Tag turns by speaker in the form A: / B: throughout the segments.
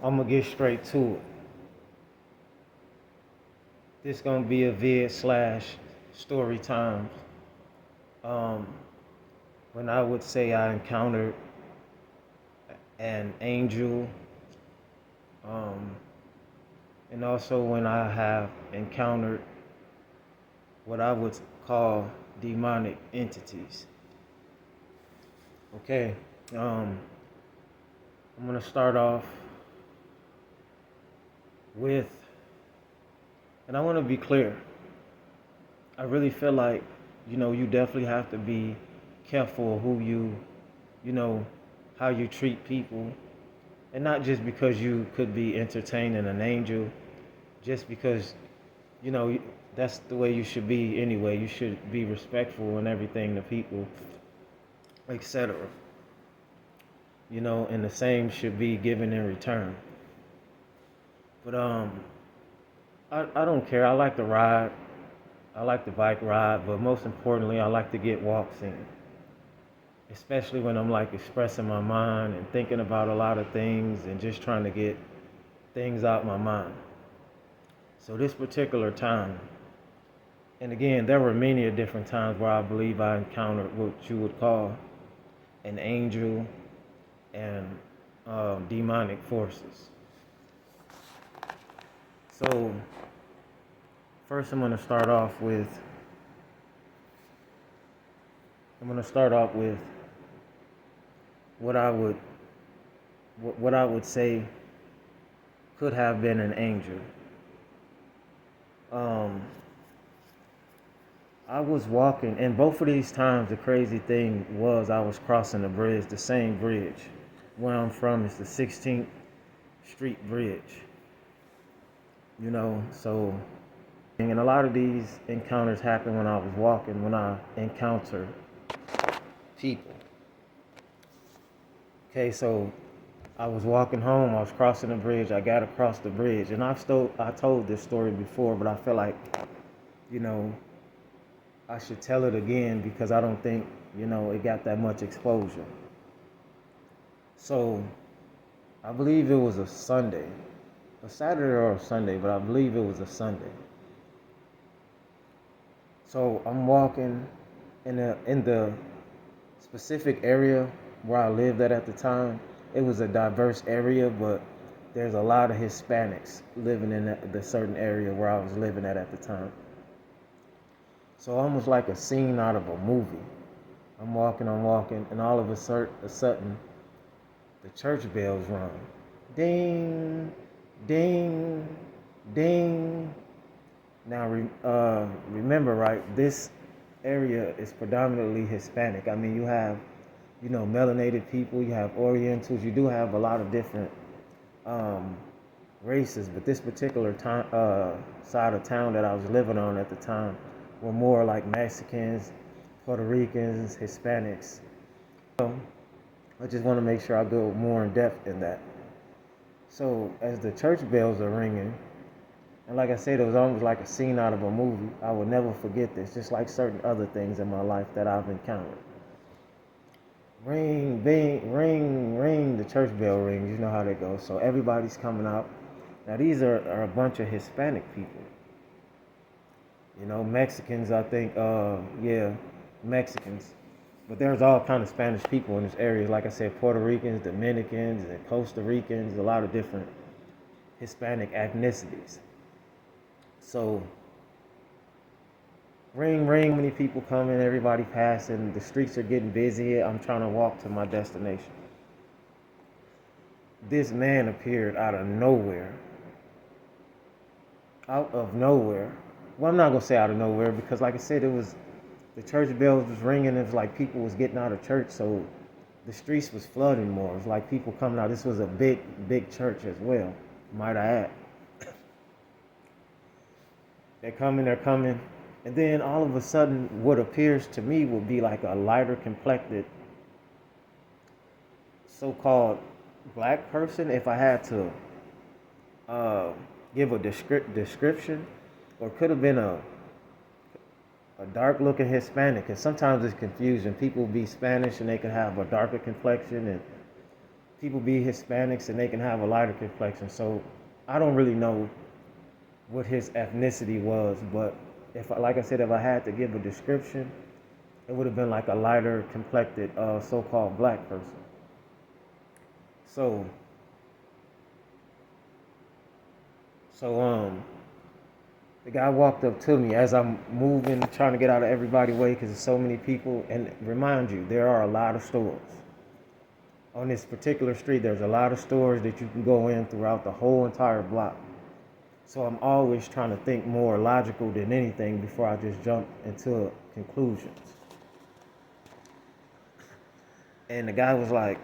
A: I'm gonna get straight to it. This gonna be a vid slash story time. Um, when I would say I encountered an angel, um, and also when I have encountered what I would call demonic entities. Okay, um, I'm gonna start off with, and I want to be clear. I really feel like, you definitely have to be careful who you know, how you treat people, and not just because you could be entertaining an angel, just because you know that's the way you should be anyway. You should be respectful and everything to people, etc. And the same should be given in return. But I don't care. I like to ride. I like to bike ride, but most importantly, I like to get walks in, especially when I'm like expressing my mind and thinking about a lot of things and just trying to get things out my mind. So this particular time, and again, there were many different times where I believe I encountered what you would call an angel and demonic forces. So first, I'm going to start off with what I would what I would say could have been an angel. Um, I was walking, and both of these times, the crazy thing was I was crossing the bridge, the same bridge. Where I'm from is the 16th Street Bridge. So, and a lot of these encounters happen when I was walking, when I encounter people. Okay, so I was walking home, I was crossing the bridge, I got across the bridge, and I told this story before, but I feel like, you know, I should tell it again because I don't think, it got that much exposure. So I believe it was a Sunday, a Saturday or a Sunday, but I believe it was a Sunday. So I'm walking in the specific area where I lived at the time. It was a diverse area, but there's a lot of Hispanics living in the certain area where I was living at the time. So almost like a scene out of a movie. I'm walking, and all of a sudden, the church bells rung. Ding, ding, ding. Now, remember, right, this area is predominantly Hispanic. I mean, you have, melanated people, you have Orientals, you do have a lot of different um, races, but this particular side of town that I was living on at the time were more like Mexicans, Puerto Ricans, Hispanics. So I just want to make sure I go more in depth in that. So as the church bells are ringing, and like I said, it was almost like a scene out of a movie. I will never forget this, just like certain other things in my life that I've encountered. Ring, bing, ring, ring, the church bell rings. You know how that goes. So everybody's coming out. Now these are a bunch of Hispanic people. Mexicans, I think, yeah, Mexicans. But there's all kind of Spanish people in this area. Like I said, Puerto Ricans, Dominicans, and Costa Ricans, a lot of different Hispanic ethnicities. So, ring, ring, many people coming, everybody passing. The streets are getting busy. I'm trying to walk to my destination. This man appeared out of nowhere. Out of nowhere. Well, I'm not going to say out of nowhere because, like I said, the church bells was ringing. It was like people was getting out of church, so the streets was flooding more. It was like people coming out. This was a big, big church as well, might I add. They're coming. And then all of a sudden, what appears to me would be like a lighter complected so-called black person, if I had to give a description, or could have been a dark-looking Hispanic. And sometimes it's confusing. People be Spanish and they can have a darker complexion, and people be Hispanics and they can have a lighter complexion. So I don't really know what his ethnicity was, but if, like I said, if I had to give a description, it would have been like a lighter complected, so-called black person. So, so the guy walked up to me as I'm moving, trying to get out of everybody's way because there's so many people. And remind you, there are a lot of stores on this particular street. There's a lot of stores that you can go in throughout the whole entire block. So I'm always trying to think more logical than anything before I just jump into conclusions. And the guy was like,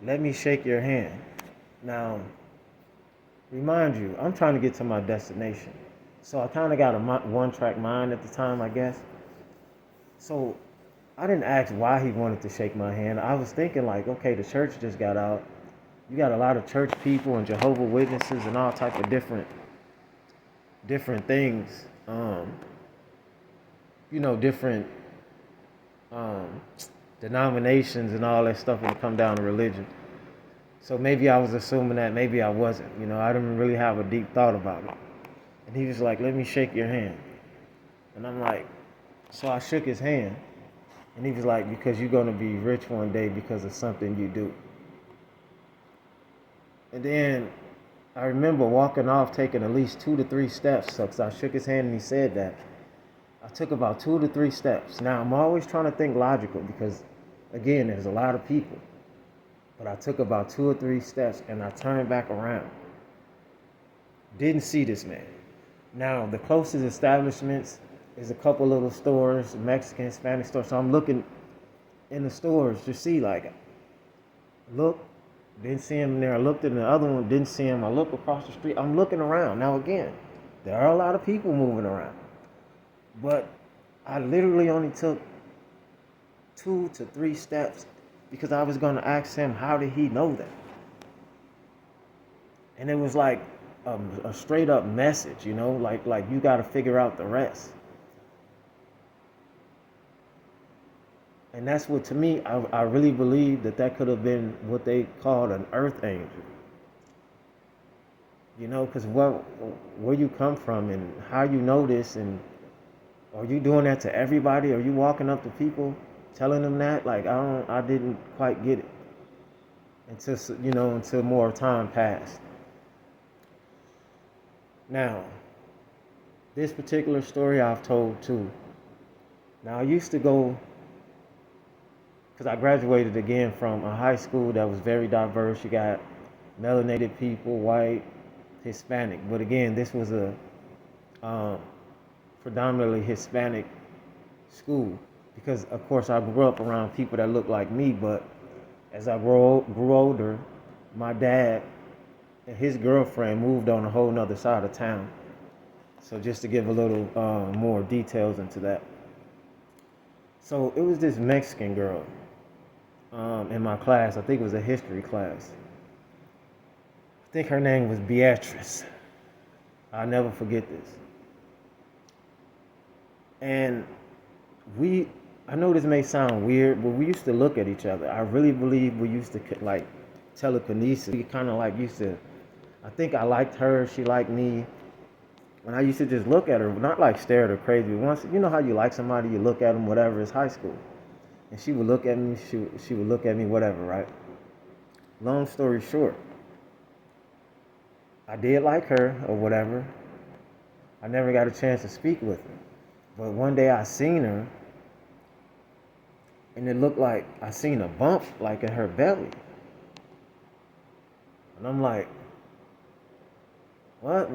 A: "Let me shake your hand." Now, remind you, I'm trying to get to my destination. So I kind of got a one-track mind at the time, I guess. So I didn't ask why he wanted to shake my hand. I was thinking like, okay, the church just got out. You got a lot of church people and Jehovah's Witnesses and all type of different things. Different um, denominations and all that stuff when it come down to religion. So maybe I was assuming that, maybe I wasn't. I didn't really have a deep thought about it. And he was like, "Let me shake your hand." And I'm like, so I shook his hand. And he was like, "Because you're going to be rich one day because of something you do." And then I remember walking off, taking at least 2 to 3 steps. So I shook his hand and he said that. I took about 2 to 3 steps. Now, I'm always trying to think logical because, again, there's a lot of people. But I took about 2 or 3 steps and I turned back around. Didn't see this man. Now, the closest establishments is a couple little stores, Mexican, Spanish stores. So I'm looking in the stores to see, like, look, didn't see him there. I looked in the other one, didn't see him. I look across the street. I'm looking around. Now, again, there are a lot of people moving around. But I literally only took 2 to 3 steps because I was going to ask him, how did he know that? And it was like a straight up message, like you got to figure out the rest. And that's what, to me, I really believe that could have been what they called an earth angel. Because where you come from and how you know this, and are you doing that to everybody? Are you walking up to people telling them that? Like, I didn't quite get it until more time passed. Now, this particular story I've told too. Now, I used to go, because I graduated again from a high school that was very diverse. You got melanated people, white, Hispanic. But again, this was a predominantly Hispanic school because, of course, I grew up around people that looked like me. But as I grew older, my dad and his girlfriend moved on a whole nother side of town. So just to give a little more details into that. So it was this Mexican girl in my class. I think it was a history class. I think her name was Beatrice. I'll never forget this. And I know this may sound weird, but we used to look at each other. I really believe we used to like telekinesis. We kind of like used to, I think I liked her, she liked me. And I used to just look at her, not like stare at her crazy. Once, you know how you like somebody, you look at them, whatever, it's high school. And she would look at me, she would look at me, whatever, right? Long story short, I did like her or whatever. I never got a chance to speak with her. But one day I seen her, and it looked like I seen a bump like in her belly. And I'm like, what?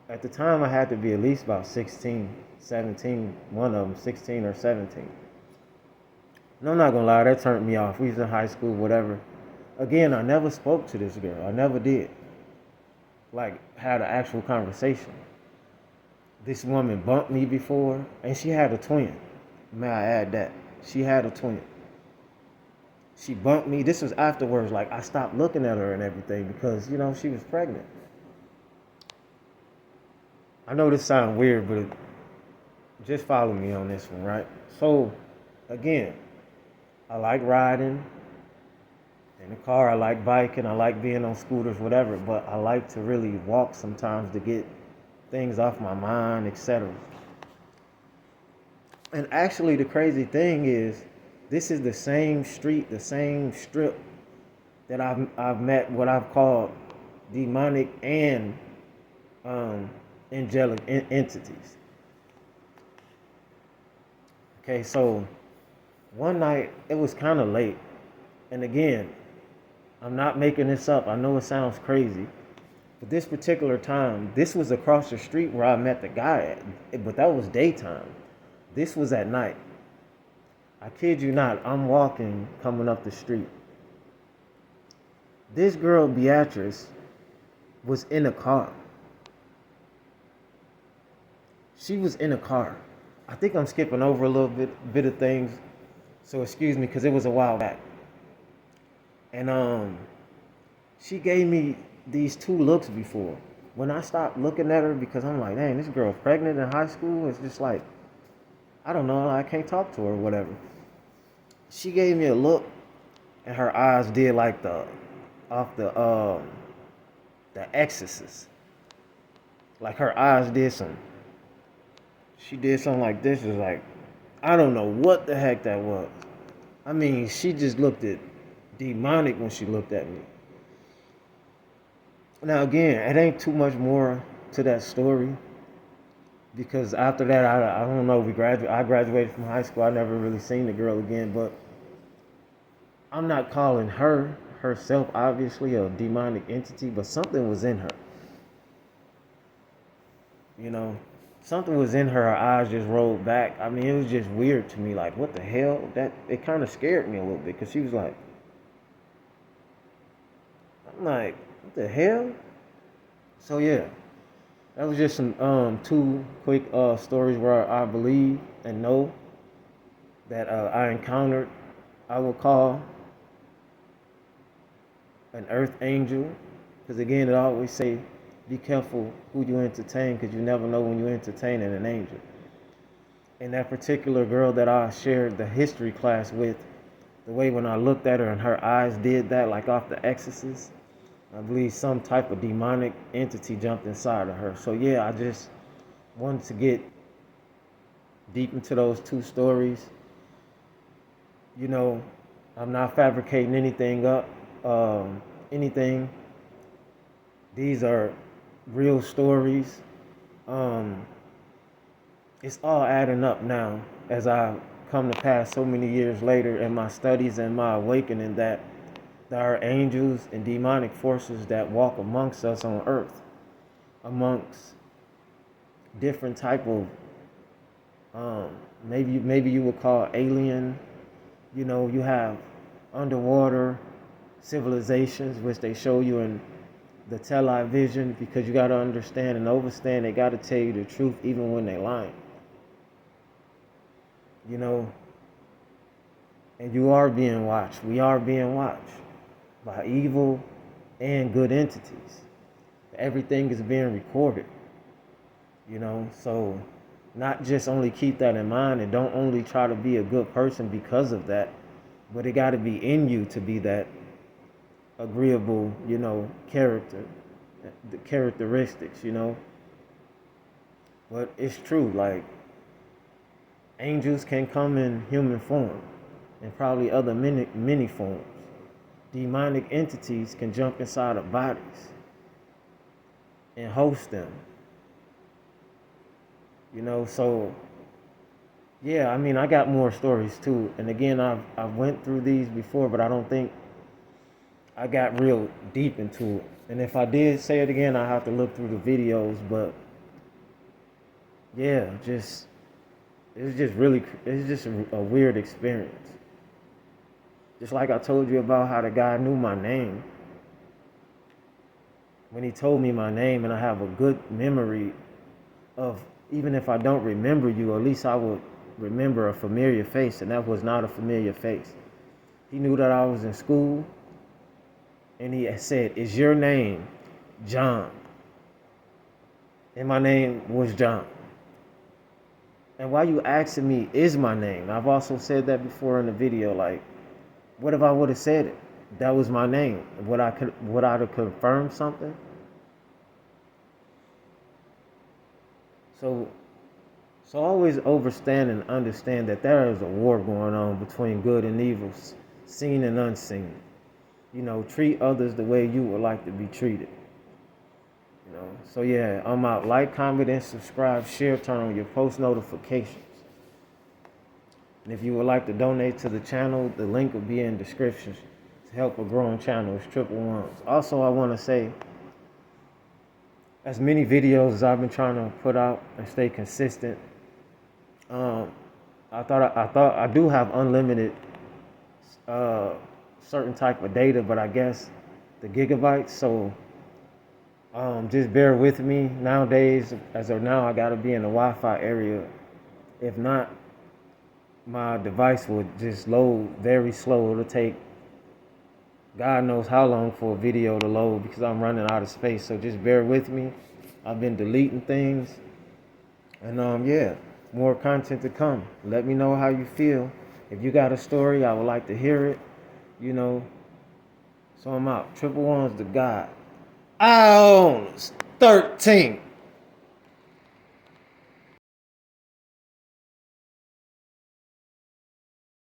A: At the time I had to be at least about 16, 17, one of them 16 or 17. And I'm not gonna lie, that turned me off. We was in high school, whatever. Again, I never spoke to this girl. I never did. Like, had an actual conversation. This woman bumped me before, and she had a twin. May I add that? She had a twin. She bumped me. This was afterwards. Like, I stopped looking at her and everything because, she was pregnant. I know this sounds weird, but just follow me on this one, right? So, again, I like riding, In the car, I like biking, I like being on scooters, whatever, but I like to really walk sometimes to get things off my mind, etc. And actually, the crazy thing is, this is the same street, the same strip that I've met what I've called demonic and um, angelic entities. Okay, so one night it was kind of late, and again, I'm not making this up. I know it sounds crazy, but this particular time, this was across the street where I met the guy at, but that was daytime. This was at night. I kid you not, I'm walking, coming up the street. This girl, Beatrice, was in a car. She was in a car. I think I'm skipping over a little bit of things, so excuse me, because it was a while back. And she gave me these two looks before. When I stopped looking at her, because I'm like, dang, this girl pregnant in high school, it's just like, I don't know, I can't talk to her or whatever. She gave me a look, and her eyes did like the Exorcist. Like her eyes did some. She did something like this. It's like, I don't know what the heck that was. I mean, she just looked at demonic when she looked at me. Now again, it ain't too much more to that story, because after that, I don't know. I graduated from high school. I never really seen the girl again. But I'm not calling her herself obviously a demonic entity, but something was in her. You know, something was in her. Her eyes just rolled back. I mean, it was just weird to me. Like, what the hell? That it kind of scared me a little bit, because she was like, I'm like, what the hell? So yeah, that was just some two quick stories where I believe and know that I encountered, I will call an earth angel, because again, it always say, be careful who you entertain, because you never know when you're entertaining an angel. And that particular girl that I shared the history class with, the way when I looked at her and her eyes did that, like off The Exorcist, I believe some type of demonic entity jumped inside of her. So yeah, I just wanted to get deep into those two stories. You know, I'm not fabricating anything up, anything. These are real stories. It's all adding up now as I come to pass so many years later in my studies and my awakening, that there are angels and demonic forces that walk amongst us on earth, amongst different type of maybe you would call alien. You know, you have underwater civilizations, which they show you in the television, because you got to understand and overstand, they got to tell you the truth even when they lying. You know, and you are being watched. We are being watched by evil and good entities. Everything is being recorded. You know, so not just only keep that in mind, and don't only try to be a good person because of that, but it got to be in you to be that agreeable, you know, character, the characteristics, you know. But it's true, like, angels can come in human form and probably other many forms. Demonic entities can jump inside of bodies and host them. You know, so yeah, I mean, I got more stories too. And again, I've went through these before, but I don't think I got real deep into it. And if I did say it again, I have to look through the videos. But yeah, it's just a weird experience. Just like I told you about how the guy knew my name. When he told me my name, and I have a good memory of, even if I don't remember you, at least I would remember a familiar face, and that was not a familiar face. He knew that I was in school, and he said, "Is your name John?" And my name was John. And why you asking me is my name? I've also said that before in the video, like, what if I would have said it? that was my name. Would I have confirmed something? So so always overstand and understand that there is a war going on between good and evil, seen and unseen. Treat others the way you would like to be treated. So yeah, I'm out. Like, comment, and subscribe. Share, turn on your post notifications. And if you would like to donate to the channel, the link will be in the description to help a growing channel. It's triple ones. Also, I want to say, as many videos as I've been trying to put out and stay consistent, um, I thought I do have unlimited certain type of data, but I guess the gigabytes. So just bear with me. Nowadays, as of now, I gotta be in the Wi-Fi area. If not, my device will just load very slow. It'll take God knows how long for a video to load because I'm running out of space. So just bear with me. I've been deleting things, and yeah, more content to come. Let me know how you feel. If you got a story, I would like to hear it. You know, so I'm out. Triple one's the God. I own 13.